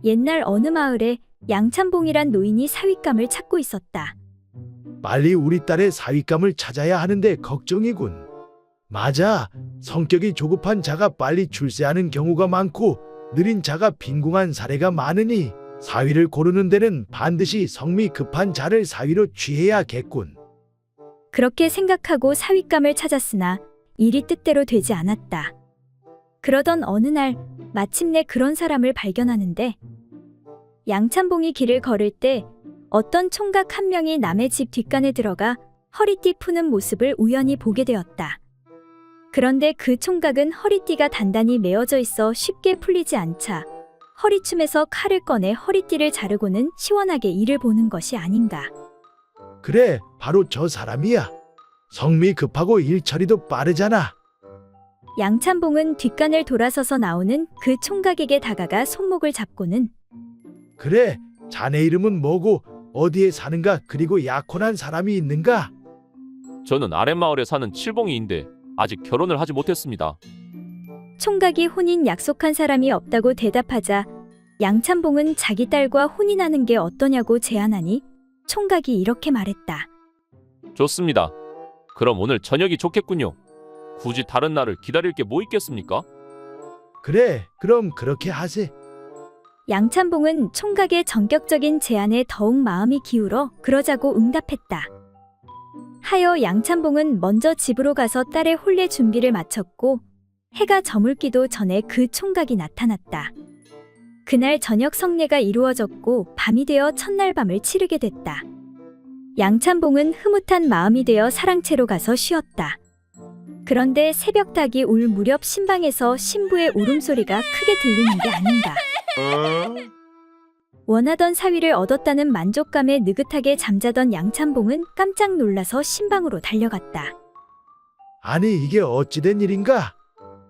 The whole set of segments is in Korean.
옛날 어느 마을에 양찬봉이란 노인이 사윗감을 찾고 있었다. 빨리 우리 딸의 사윗감을 찾아야 하는데 걱정이군. 맞아. 성격이 조급한 자가 빨리 출세하는 경우가 많고 느린 자가 빈궁한 사례가 많으니 사위를 고르는 데는 반드시 성미 급한 자를 사위로 취해야겠군. 그렇게 생각하고 사윗감을 찾았으나 일이 뜻대로 되지 않았다. 그러던 어느 날 마침내 그런 사람을 발견하는데 양찬봉이 길을 걸을 때 어떤 총각 한 명이 남의 집 뒷간에 들어가 허리띠 푸는 모습을 우연히 보게 되었다. 그런데 그 총각은 허리띠가 단단히 메어져 있어 쉽게 풀리지 않자 허리춤에서 칼을 꺼내 허리띠를 자르고는 시원하게 일을 보는 것이 아닌가. 그래, 바로 저 사람이야. 성미 급하고 일 처리도 빠르잖아. 양찬봉은 뒷간을 돌아서서 나오는 그 총각에게 다가가 손목을 잡고는 그래, 자네 이름은 뭐고 어디에 사는가, 그리고 약혼한 사람이 있는가? 저는 아랫마을에 사는 칠봉이인데 아직 결혼을 하지 못했습니다. 총각이 혼인 약속한 사람이 없다고 대답하자 양찬봉은 자기 딸과 혼인하는 게 어떠냐고 제안하니 총각이 이렇게 말했다. 좋습니다. 그럼 오늘 저녁이 좋겠군요. 굳이 다른 날을 기다릴 게 뭐 있겠습니까? 그래, 그럼 그렇게 하세. 양찬봉은 총각의 전격적인 제안에 더욱 마음이 기울어 그러자고 응답했다. 하여 양찬봉은 먼저 집으로 가서 딸의 혼례 준비를 마쳤고 해가 저물기도 전에 그 총각이 나타났다. 그날 저녁 성례가 이루어졌고 밤이 되어 첫날 밤을 치르게 됐다. 양찬봉은 흐뭇한 마음이 되어 사랑채로 가서 쉬었다. 그런데 새벽 닭이 울 무렵 신방에서 신부의 울음소리가 크게 들리는 게 아닌가. 원하던 사위를 얻었다는 만족감에 느긋하게 잠자던 양찬봉은 깜짝 놀라서 신방으로 달려갔다. 아니, 이게 어찌된 일인가?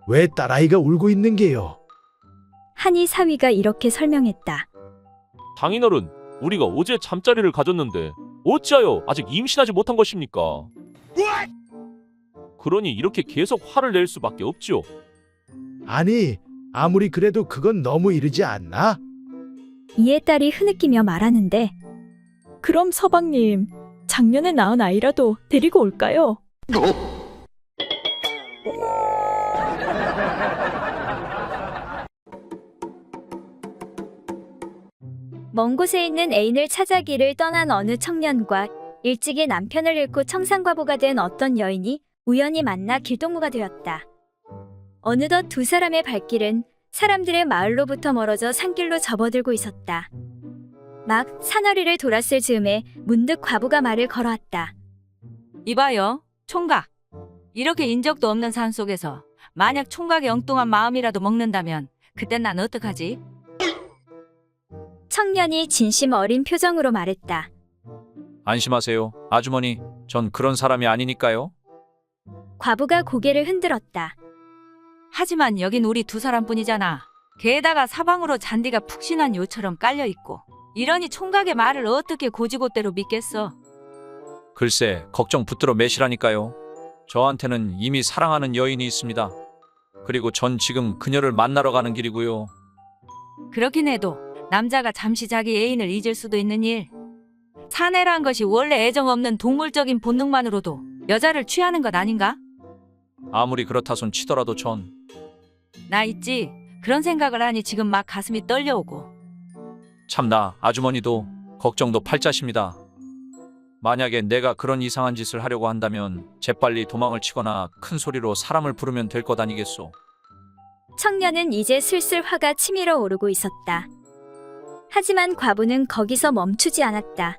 왜 딸아이가 울고 있는 게요? 하니 사위가 이렇게 설명했다. 장인어른, 우리가 어제 잠자리를 가졌는데 어찌하여 아직 임신하지 못한 것입니까? 그러니 이렇게 계속 화를 낼 수밖에 없지요. 아니, 아무리 그래도 그건 너무 이르지 않나? 이에 딸이 흐느끼며 말하는데 그럼 서방님, 작년에 낳은 아이라도 데리고 올까요? 먼 곳에 있는 애인을 찾아 길을 떠난 어느 청년과 일찍이 남편을 잃고 청산과부가 된 어떤 여인이 우연히 만나 길동무가 되었다. 어느덧 두 사람의 발길은 사람들의 마을로부터 멀어져 산길로 접어들고 있었다. 막 산허리를 돌았을 즈음에 문득 과부가 말을 걸어왔다. 이봐요, 총각. 이렇게 인적도 없는 산속에서 만약 총각의 엉뚱한 마음이라도 먹는다면 그땐 난 어떡하지? 청년이 진심 어린 표정으로 말했다. 안심하세요, 아주머니. 전 그런 사람이 아니니까요. 과부가 고개를 흔들었다. 하지만 여긴 우리 두 사람뿐이잖아. 게다가 사방으로 잔디가 푹신한 요처럼 깔려있고 이러니 총각의 말을 어떻게 고지고대로 믿겠어? 글쎄, 걱정 붙들어 매시라니까요. 저한테는 이미 사랑하는 여인이 있습니다. 그리고 전 지금 그녀를 만나러 가는 길이고요. 그렇긴 해도 남자가 잠시 자기 애인을 잊을 수도 있는 일. 사내란 것이 원래 애정 없는 동물적인 본능만으로도 여자를 취하는 것 아닌가? 아무리 그렇다손 치더라도 전 나 있지. 그런 생각을 하니 지금 막 가슴이 떨려오고. 참나, 아주머니도 걱정도 팔자십니다. 만약에 내가 그런 이상한 짓을 하려고 한다면 재빨리 도망을 치거나 큰 소리로 사람을 부르면 될 것 아니겠소. 청년은 이제 슬슬 화가 치밀어 오르고 있었다. 하지만 과부는 거기서 멈추지 않았다.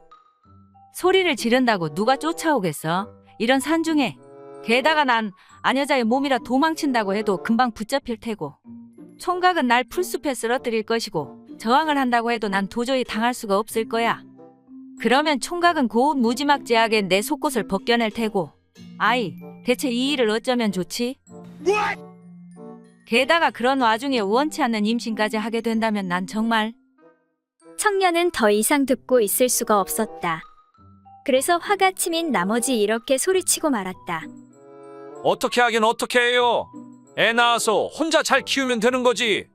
소리를 지른다고 누가 쫓아오겠어? 이런 산중에. 게다가 난 아녀자의 몸이라 도망친다고 해도 금방 붙잡힐 테고. 총각은 날 풀숲에 쓰러뜨릴 것이고 저항을 한다고 해도 난 도저히 당할 수가 없을 거야. 그러면 총각은 고운 무지막지하게 내 속옷을 벗겨낼 테고. 아이, 대체 이 일을 어쩌면 좋지? 게다가 그런 와중에 원치 않는 임신까지 하게 된다면 난 정말. 청년은 더 이상 듣고 있을 수가 없었다. 그래서 화가 치민 나머지 이렇게 소리치고 말았다. 어떻게 하긴 어떻게 해요? 애 낳아서 혼자 잘 키우면 되는 거지.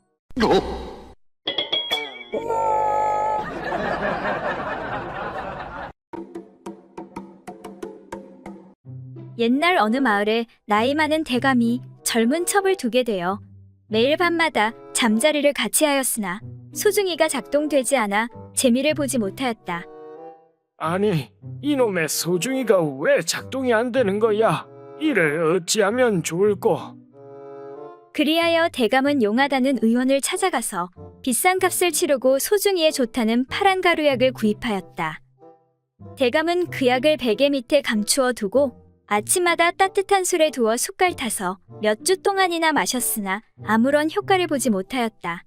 옛날 어느 마을에 나이 많은 대감이 젊은 첩을 두게 되어 매일 밤마다 잠자리를 같이 하였으나 소중이가 작동되지 않아 재미를 보지 못하였다. 아니, 이놈의 소중이가 왜 작동이 안 되는 거야? 이를 어찌하면 좋을꼬? 그리하여 대감은 용하다는 의원을 찾아가서 비싼 값을 치르고 소중이에 좋다는 파란 가루약을 구입하였다. 대감은 그 약을 베개 밑에 감추어 두고 아침마다 따뜻한 술에 두어 숟갈 타서 몇 주 동안이나 마셨으나 아무런 효과를 보지 못하였다.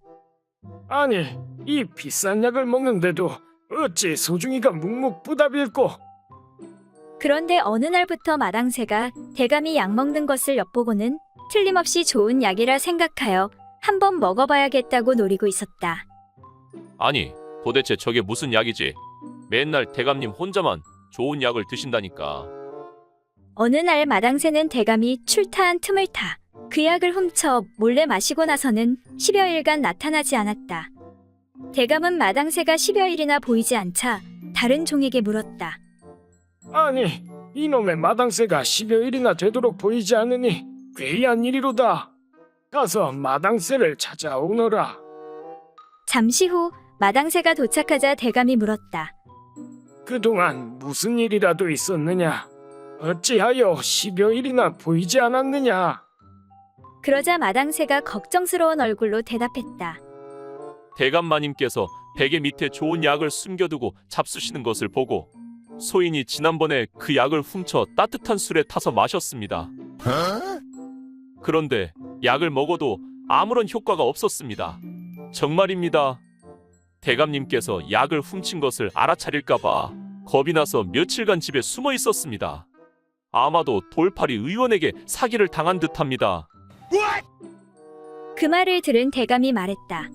아니, 이 비싼 약을 먹는데도 어찌 소중이가 묵묵부답일꼬? 그런데 어느 날부터 마당새가 대감이 약 먹는 것을 엿보고는 틀림없이 좋은 약이라 생각하여 한번 먹어봐야겠다고 노리고 있었다. 아니, 도대체 저게 무슨 약이지? 맨날 대감님 혼자만 좋은 약을 드신다니까. 어느 날 마당새는 대감이 출타한 틈을 타 그 약을 훔쳐 몰래 마시고 나서는 10여일간 나타나지 않았다. 대감은 마당새가 10여일이나 보이지 않자 다른 종에게 물었다. 아니, 이놈의 마당새가 10여일이나 되도록 보이지 않으니 괴이한 일이로다. 가서 마당새를 찾아오너라. 잠시 후 마당새가 도착하자 대감이 물었다. 그동안 무슨 일이라도 있었느냐? 어찌하여 10여일이나 보이지 않았느냐? 그러자 마당새가 걱정스러운 얼굴로 대답했다. 대감마님께서 베개 밑에 좋은 약을 숨겨두고 잡수시는 것을 보고 소인이 지난번에 그 약을 훔쳐 따뜻한 술에 타서 마셨습니다. 그런데 약을 먹어도 아무런 효과가 없었습니다. 정말입니다. 대감님께서 약을 훔친 것을 알아차릴까봐 겁이 나서 며칠간 집에 숨어 있었습니다. 아마도 돌팔이 의원에게 사기를 당한 듯합니다. 그 말을 들은 대감이 말했다.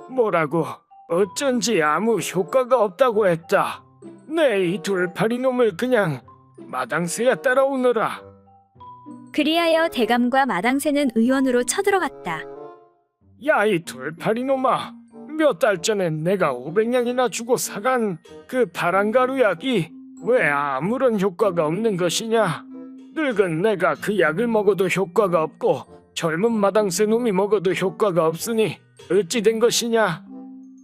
뭐라고? 어쩐지 아무 효과가 없다고 했다. 내 이 돌팔이 놈을 그냥 마당새야 따라오너라. 그리하여 대감과 마당새는 의원으로 쳐들어갔다. 야, 이 돌팔이 놈아. 몇 달 전에 내가 500냥이나 주고 사간 그 파란 가루약이 왜 아무런 효과가 없는 것이냐? 늙은 내가 그 약을 먹어도 효과가 없고 젊은 마당새 놈이 먹어도 효과가 없으니 어찌 된 것이냐?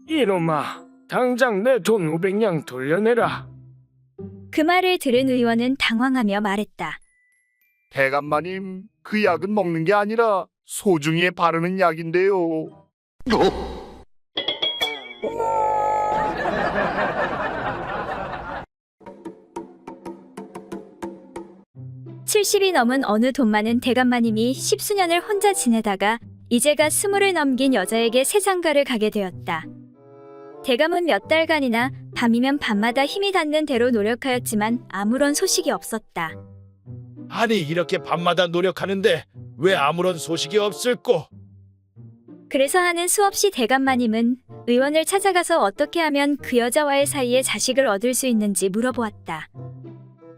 이놈아, 당장 내 돈 500냥 돌려내라. 그 말을 들은 의원은 당황하며 말했다. 대감마님, 그 약은 먹는 게 아니라 소중이에 바르는 약인데요. 70이 넘은 어느 돈 많은 대감마님이 10수년을 혼자 지내다가 이제가 20을 넘긴 여자에게 새 장가를 가게 되었다. 대감은 몇 달간이나 밤이면 밤마다 힘이 닿는 대로 노력하였지만 아무런 소식이 없었다. 아니 이렇게 밤마다 노력하는데 왜 아무런 소식이 없을꼬? 그래서 하는 수없이 대감마님은 의원을 찾아가서 어떻게 하면 그 여자와의 사이에 자식을 얻을 수 있는지 물어보았다.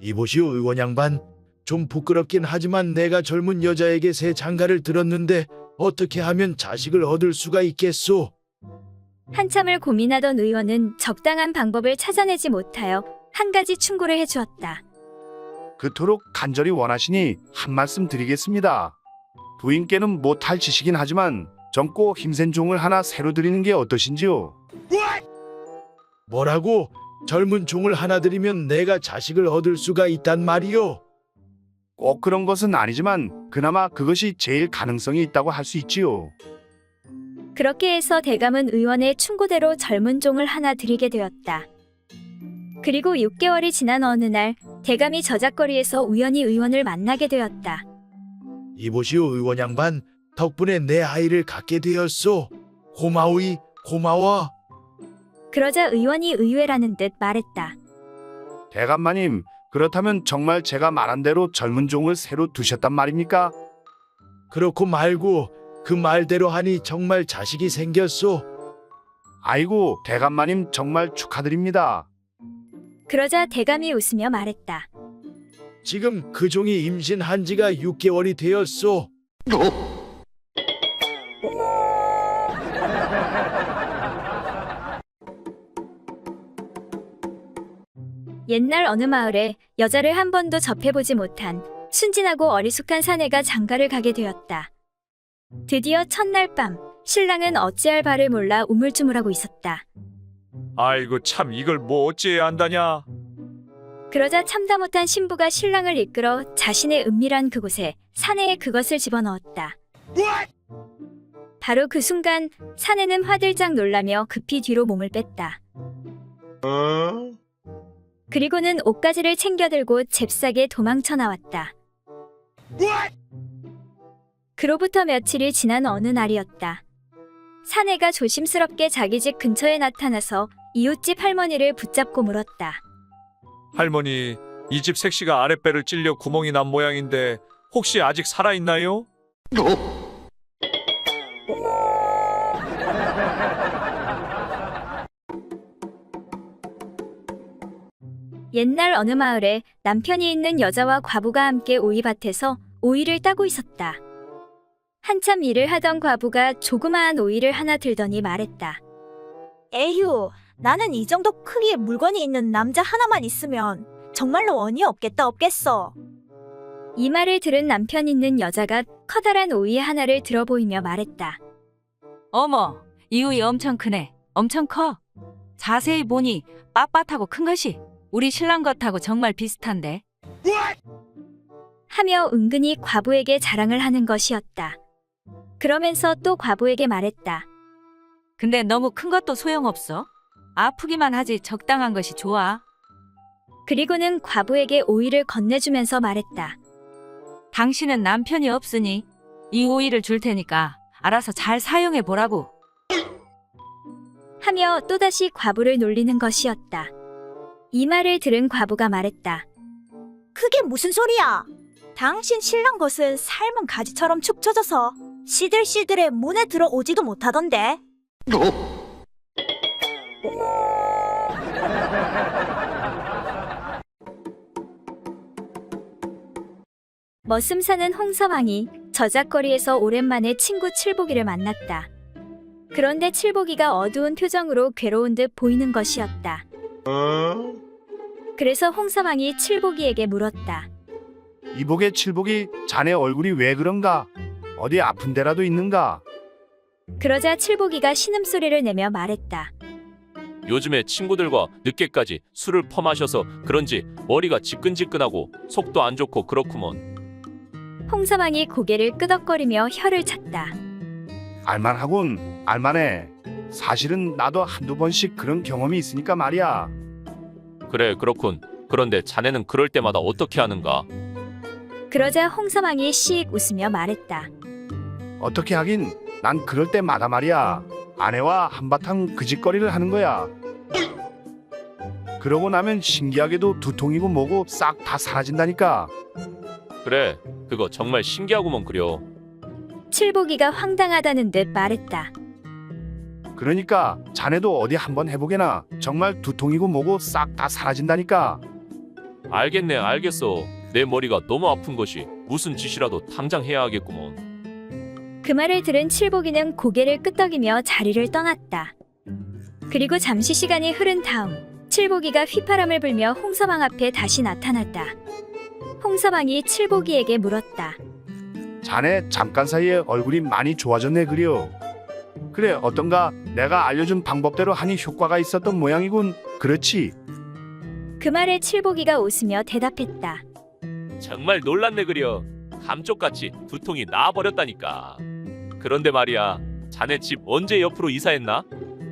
이보시오 의원 양반, 좀 부끄럽긴 하지만 내가 젊은 여자에게 새 장가를 들었는데 어떻게 하면 자식을 얻을 수가 있겠소? 한참을 고민하던 의원은 적당한 방법을 찾아내지 못하여 한 가지 충고를 해주었다. 그토록 간절히 원하시니 한 말씀 드리겠습니다. 부인께는 못할 짓이긴 하지만 젊고 힘센 종을 하나 새로 드리는 게 어떠신지요? 뭐라고? 젊은 종을 하나 들이면 내가 자식을 얻을 수가 있단 말이오? 꼭 그런 것은 아니지만 그나마 그것이 제일 가능성이 있다고 할 수 있지요. 그렇게 해서 대감은 의원의 충고대로 젊은 종을 하나 들이게 되었다. 그리고 6개월이 지난 어느 날 대감이 저작거리에서 우연히 의원을 만나게 되었다. 이보시오 의원 양반, 덕분에 내 아이를 갖게 되었소. 고마우이, 고마워. 그러자 의원이 의외라는 듯 말했다. 대감마님, 그렇다면 정말 제가 말한 대로 젊은 종을 새로 두셨단 말입니까? 그렇고 말고 그 말대로 하니 정말 자식이 생겼소. 아이고, 대감마님 정말 축하드립니다. 그러자 대감이 웃으며 말했다. 지금 그 종이 임신한 지가 6개월이 되었소. 옛날 어느 마을에 여자를 한 번도 접해보지 못한 순진하고 어리숙한 사내가 장가를 가게 되었다. 드디어 첫날 밤, 신랑은 어찌할 바를 몰라 우물쭈물하고 있었다. 아이고 참 이걸 뭐 어찌해야 한다냐. 그러자 참다 못한 신부가 신랑을 이끌어 자신의 은밀한 그곳에 사내의 그것을 집어넣었다. 바로 그 순간 사내는 화들짝 놀라며 급히 뒤로 몸을 뺐다. 그리고는 옷가지를 챙겨들고 잽싸게 도망쳐 나왔다. 그로부터 며칠이 지난 어느 날이었다. 사내가 조심스럽게 자기 집 근처에 나타나서 이웃집 할머니를 붙잡고 물었다. 할머니, 이 집 색시가 아랫배를 찔려 구멍이 난 모양인데 혹시 아직 살아있나요? 옛날 어느 마을에 남편이 있는 여자와 과부가 함께 오이밭에서 오이를 따고 있었다. 한참 일을 하던 과부가 조그마한 오이를 하나 들더니 말했다. 에휴, 나는 이 정도 크기의 물건이 있는 남자 하나만 있으면 정말로 원이 없겠어. 이 말을 들은 남편 있는 여자가 커다란 오이 하나를 들어 보이며 말했다. 어머, 이 우이 엄청 크네. 엄청 커. 자세히 보니 빳빳하고 큰 것이 우리 신랑 것하고 정말 비슷한데. 하며 은근히 과부에게 자랑을 하는 것이었다. 그러면서 또 과부에게 말했다. 근데 너무 큰 것도 소용없어. 아프기만 하지 적당한 것이 좋아. 그리고는 과부에게 오이를 건네주면서 말했다. 당신은 남편이 없으니 이 오이를 줄 테니까 알아서 잘 사용해 보라고. 하며 또다시 과부를 놀리는 것이었다. 이 말을 들은 과부가 말했다. 그게 무슨 소리야? 당신 신랑 것은 삶은 가지처럼 축 처져서 시들시들해 문에 들어오지도 못하던데. 머슴 사는 홍서방이 저작거리에서 오랜만에 친구 칠복이를 만났다. 그런데 칠복이가 어두운 표정으로 괴로운 듯 보이는 것이었다. 그래서 홍서방이 칠복이에게 물었다. 이복의 칠복이 자네 얼굴이 왜 그런가? 어디 아픈 데라도 있는가? 그러자 칠복이가 신음소리를 내며 말했다. 요즘에 친구들과 늦게까지 술을 퍼마셔서 그런지 머리가 지끈지끈하고 속도 안 좋고 그렇구먼. 홍서방이 고개를 끄덕거리며 혀를 찼다. 알만하군, 알만해. 사실은 나도 한두 번씩 그런 경험이 있으니까 말이야. 그래 그렇군. 그런데 자네는 그럴 때마다 어떻게 하는가? 그러자 홍서방이 씩 웃으며 말했다. 어떻게 하긴 난 그럴 때마다 말이야. 아내와 한바탕 그짓거리를 하는 거야. 그러고 나면 신기하게도 두통이고 뭐고 싹 다 사라진다니까. 그래 그거 정말 신기하구먼 그려. 칠복이가 황당하다는 듯 말했다. 그러니까 자네도 어디 한번 해보게나. 정말 두통이고 뭐고 싹 다 사라진다니까. 알겠네 알겠어. 내 머리가 너무 아픈 것이 무슨 짓이라도 당장 해야 하겠구먼. 그 말을 들은 칠복이는 고개를 끄덕이며 자리를 떠났다. 그리고 잠시 시간이 흐른 다음 칠복이가 휘파람을 불며 홍서방 앞에 다시 나타났다. 홍서방이 칠복이에게 물었다. 자네 잠깐 사이에 얼굴이 많이 좋아졌네 그려. 그래 어떤가? 내가 알려준 방법대로 하니 효과가 있었던 모양이군. 그렇지? 그 말에 칠복이가 웃으며 대답했다. 정말 놀랐네 그려. 감쪽같이 두통이 나아버렸다니까. 그런데 말이야 자네 집 언제 옆으로 이사했나?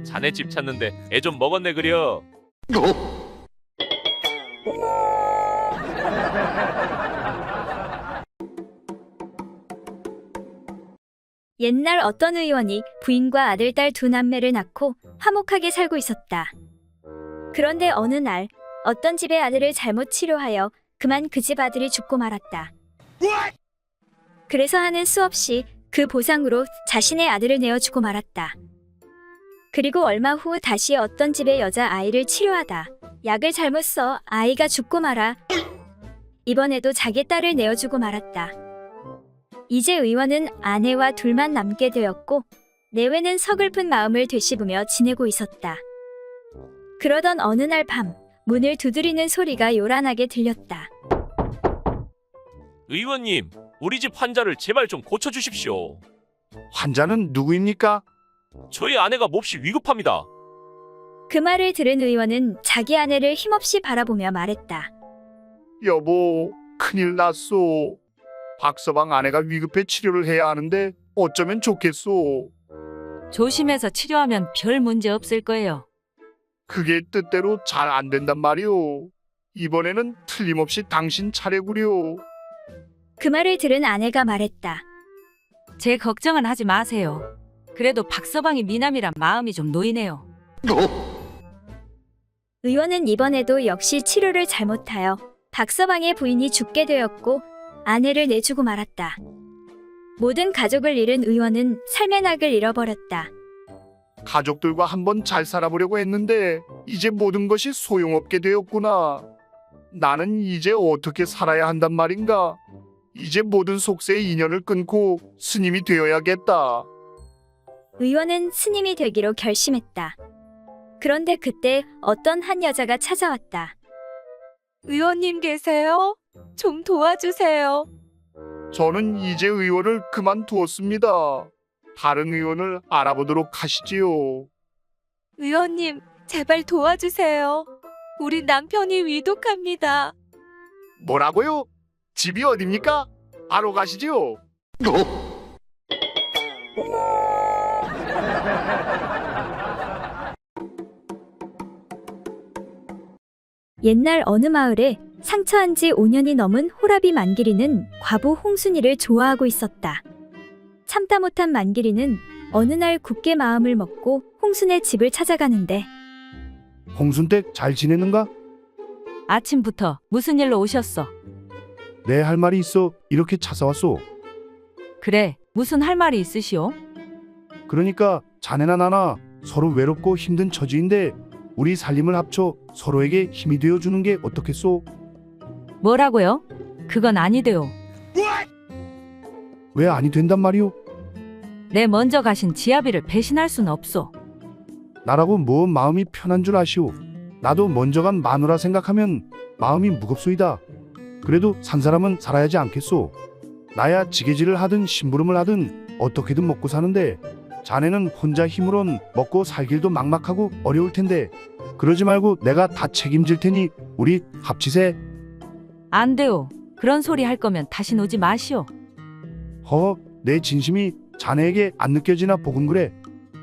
자네 집 찾는데 애 좀 먹었네 그려. 옛날 어떤 의원이 부인과 아들, 딸 두 남매를 낳고 화목하게 살고 있었다. 그런데 어느 날 어떤 집의 아들을 잘못 치료하여 그만 그 집 아들이 죽고 말았다. 그래서 하는 수 없이 그 보상으로 자신의 아들을 내어주고 말았다. 그리고 얼마 후 다시 어떤 집의 여자 아이를 치료하다 약을 잘못 써 아이가 죽고 말아 이번에도 자기 딸을 내어주고 말았다. 이제 의원은 아내와 둘만 남게 되었고 내외는 서글픈 마음을 되씹으며 지내고 있었다. 그러던 어느 날 밤 문을 두드리는 소리가 요란하게 들렸다. 의원님, 우리 집 환자를 제발 좀 고쳐주십시오. 환자는 누구입니까? 저희 아내가 몹시 위급합니다. 그 말을 들은 의원은 자기 아내를 힘없이 바라보며 말했다. 여보, 큰일 났소. 박서방 아내가 위급해 치료를 해야 하는데 어쩌면 좋겠소. 조심해서 치료하면 별 문제 없을 거예요. 그게 뜻대로 잘 안 된단 말이오. 이번에는 틀림없이 당신 차례구려. 그 말을 들은 아내가 말했다. 제 걱정은 하지 마세요. 그래도 박서방이 미남이라 마음이 좀 놓이네요. 의원은 이번에도 역시 치료를 잘못하여 박서방의 부인이 죽게 되었고 아내를 내주고 말았다. 모든 가족을 잃은 의원은 삶의 낙을 잃어버렸다. 가족들과 한번 잘 살아보려고 했는데 이제 모든 것이 소용없게 되었구나. 나는 이제 어떻게 살아야 한단 말인가? 이제 모든 속세의 인연을 끊고 스님이 되어야겠다. 의원은 스님이 되기로 결심했다. 그런데 그때 어떤 한 여자가 찾아왔다. 의원님 계세요? 좀 도와주세요. 저는 이제 의원을 그만두었습니다. 다른 의원을 알아보도록 하시지요. 의원님, 제발 도와주세요. 우리 남편이 위독합니다. 뭐라고요? 집이 어딥니까? 바로 가시지요. 옛날 어느 마을에 상처한 지 5년이 넘은 호라비 만기리는 과부 홍순이를 좋아하고 있었다. 참다 못한 만기리는 어느 날 굳게 마음을 먹고 홍순의 집을 찾아가는데 홍순댁 잘 지내는가? 아침부터 무슨 일로 오셨어? 내 할 말이 있어 이렇게 찾아왔소. 그래, 무슨 할 말이 있으시오? 그러니까 자네나 나나 서로 외롭고 힘든 처지인데 우리 살림을 합쳐 서로에게 힘이 되어주는 게 어떻겠소? 뭐라고요? 그건 아니대요. 왜 아니 된단 말이오? 내 먼저 가신 지아비를 배신할 순 없소. 나라고 뭐 마음이 편한 줄 아시오. 나도 먼저 간 마누라 생각하면 마음이 무겁소이다. 그래도 산 사람은 살아야지 않겠소. 나야 지게질을 하든 심부름을 하든 어떻게든 먹고 사는데 자네는 혼자 힘으론 먹고 살 길도 막막하고 어려울 텐데 그러지 말고 내가 다 책임질 테니 우리 합치세. 안 돼요. 그런 소리 할 거면 다신 오지 마시오. 허, 내 진심이 자네에게 안 느껴지나 보군 그래.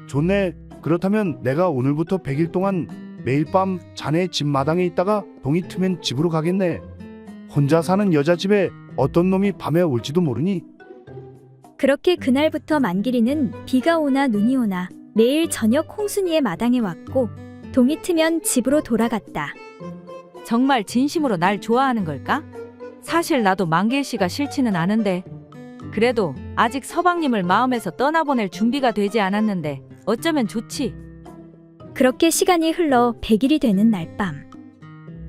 좋네. 그렇다면 내가 오늘부터 100일 동안 매일 밤 자네 집 마당에 있다가 동이 트면 집으로 가겠네. 혼자 사는 여자 집에 어떤 놈이 밤에 올지도 모르니. 그렇게 그날부터 만기리는 비가 오나 눈이 오나 매일 저녁 홍순이의 마당에 왔고 동이 트면 집으로 돌아갔다. 정말 진심으로 날 좋아하는 걸까? 사실 나도 만길 씨가 싫지는 않은데 그래도 아직 서방님을 마음에서 떠나보낼 준비가 되지 않았는데 어쩌면 좋지. 그렇게 시간이 흘러 100일이 되는 날 밤.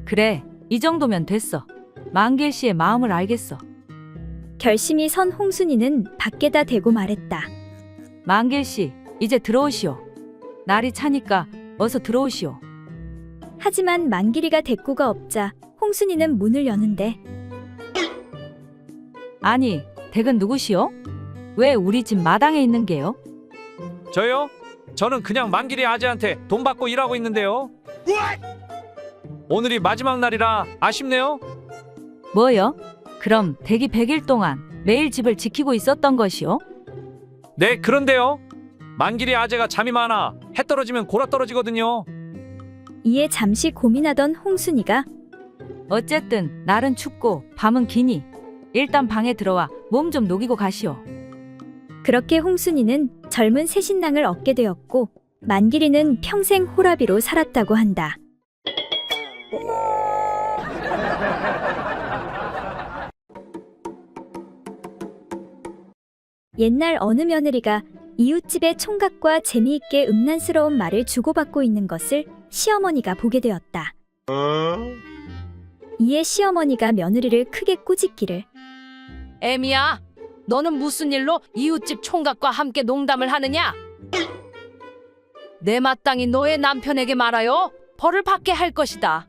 그래, 이 정도면 됐어. 만길 씨의 마음을 알겠어. 결심이 선 홍순이는 밖에다 대고 말했다. 만길 씨, 이제 들어오시오. 날이 차니까 어서 들어오시오. 하지만 만기리가 대꾸가 없자 홍순이는 문을 여는데 아니, 댁은 누구시오? 왜 우리 집 마당에 있는 게요? 저요? 저는 그냥 만길이 아재한테 돈 받고 일하고 있는데요. 오늘이 마지막 날이라 아쉽네요. 뭐요? 그럼 댁이 100일 동안 매일 집을 지키고 있었던 것이요? 네, 그런데요. 만길이 아재가 잠이 많아 해 떨어지면 골아 떨어지거든요. 이에 잠시 고민하던 홍순이가 어쨌든 날은 춥고 밤은 기니 일단 방에 들어와 몸 좀 녹이고 가시오. 그렇게 홍순이는 젊은 새 신랑을 얻게 되었고 만기리는 평생 호라비로 살았다고 한다. 옛날 어느 며느리가 이웃집의 총각과 재미있게 음란스러운 말을 주고받고 있는 것을 시어머니가 보게 되었다. 이에 시어머니가 며느리를 크게 꾸짖기를 애미야, 너는 무슨 일로 이웃집 총각과 함께 농담을 하느냐? 내 마땅히 너의 남편에게 말하여 벌을 받게 할 것이다.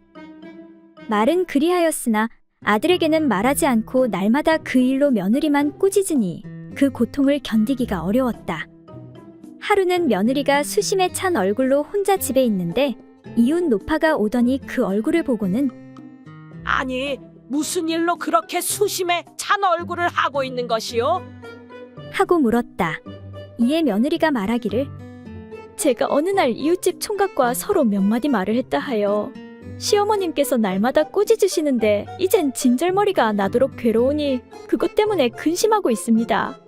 말은 그리하였으나 아들에게는 말하지 않고 날마다 그 일로 며느리만 꾸짖으니 그 고통을 견디기가 어려웠다. 하루는 며느리가 수심에 찬 얼굴로 혼자 집에 있는데 이웃 노파가 오더니 그 얼굴을 보고는 아니, 무슨 일로 그렇게 수심에 찬 얼굴을 하고 있는 것이요? 하고 물었다. 이에 며느리가 말하기를 제가 어느 날 이웃집 총각과 서로 몇 마디 말을 했다 하여 시어머님께서 날마다 꾸짖으시는데 이젠 진절머리가 나도록 괴로우니 그것 때문에 근심하고 있습니다.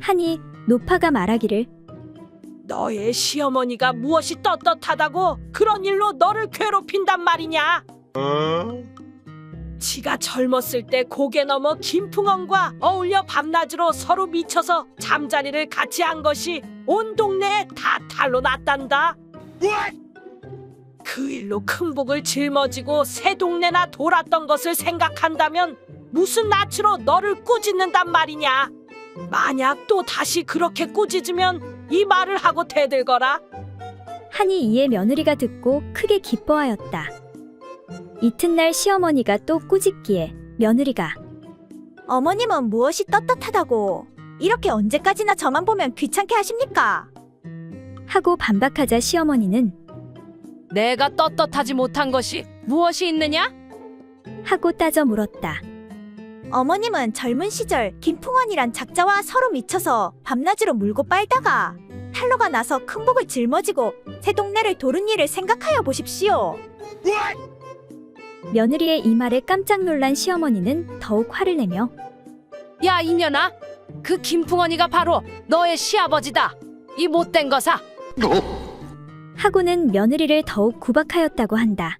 하니 노파가 말하기를 너의 시어머니가 무엇이 떳떳하다고 그런 일로 너를 괴롭힌단 말이냐? 지가 젊었을 때 고개 넘어 김풍원과 어울려 밤낮으로 서로 미쳐서 잠자리를 같이 한 것이 온 동네에 다 탈로 났단다. 그 일로 큰 복을 짊어지고 새 동네나 돌았던 것을 생각한다면 무슨 낯으로 너를 꾸짖는단 말이냐? 만약 또 다시 그렇게 꾸짖으면 이 말을 하고 대들거라. 하니 이에 며느리가 듣고 크게 기뻐하였다. 이튿날 시어머니가 또 꾸짖기에 며느리가 어머님은 무엇이 떳떳하다고 이렇게 언제까지나 저만 보면 귀찮게 하십니까? 하고 반박하자 시어머니는 내가 떳떳하지 못한 것이 무엇이 있느냐? 하고 따져 물었다. 어머님은 젊은 시절 김풍원이란 작자와 서로 미쳐서 밤낮으로 물고 빨다가 탈로가 나서 큰 복을 짊어지고 새 동네를 도른 일을 생각하여 보십시오. 며느리의 이 말에 깜짝 놀란 시어머니는 더욱 화를 내며 야 이년아, 그 김풍원이가 바로 너의 시아버지다. 이 못된 거사. 하고는 며느리를 더욱 구박하였다고 한다.